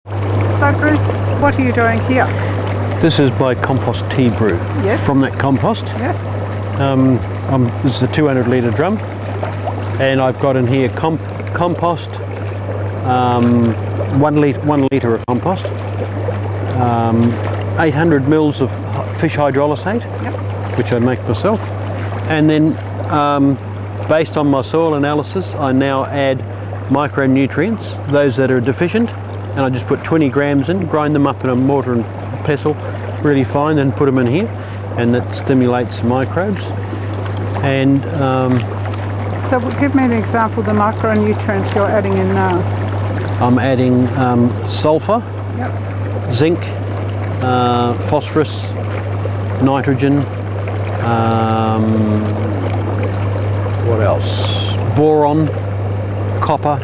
So Bruce, what are you doing here? This is my compost tea brew. Yes. From that compost. Yes. This is a 200 litre drum, and I've got in here compost, 1 litre of compost, 800 mils of fish hydrolysate, Yep. which I make myself, and then based on my soil analysis, I now add micronutrients, those that are deficient, and I just put 20 grams in, grind them up in a mortar and pestle really fine, and put them in here, and that stimulates microbes. And so give me an example of the micronutrients you're adding in now. I'm adding sulfur, Yep. zinc, phosphorus, nitrogen, what else? Boron, copper,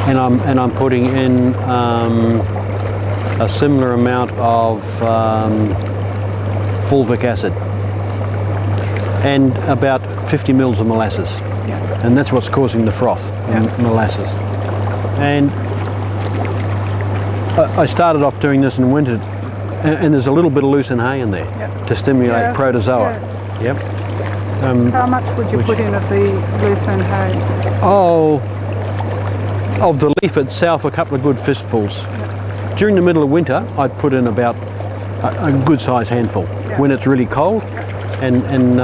and I'm putting in a similar amount of fulvic acid and about 50 mils of molasses. Yeah. And that's what's causing the froth, molasses. And I started off doing this in winter, and there's a little bit of lucerne hay in there to stimulate protozoa. Yes. Yep. How much would you put in of the lucerne hay? Oh, of the leaf itself, a couple of good fistfuls. During the middle of winter, I'd put in about a good sized handful when it's really cold, and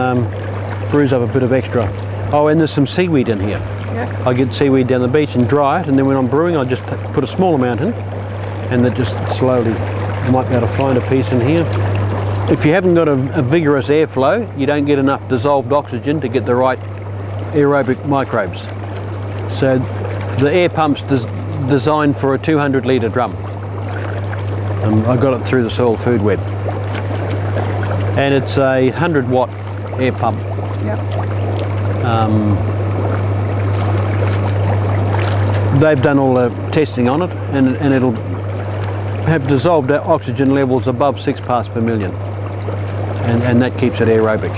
brews up a bit of extra. Oh, and there's some seaweed in here. Yes. I get seaweed down the beach and dry it, and then when I'm brewing, I just put a small amount in, and that just slowly, you might be able to find a piece in here. If you haven't got a vigorous airflow, you don't get enough dissolved oxygen to get the right aerobic microbes. So the air pump's designed for a 200 litre drum. I got it through the soil food web, and it's a 100 watt air pump. Yep. They've done all the testing on it, and it'll have dissolved oxygen levels above 6 parts per million, and that keeps it aerobic.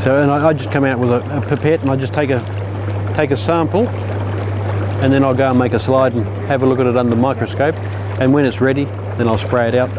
So, and I just come out with a pipette, and I just take a sample, and then I'll go and make a slide and have a look at it under the microscope, and when it's ready, then I'll spray it out.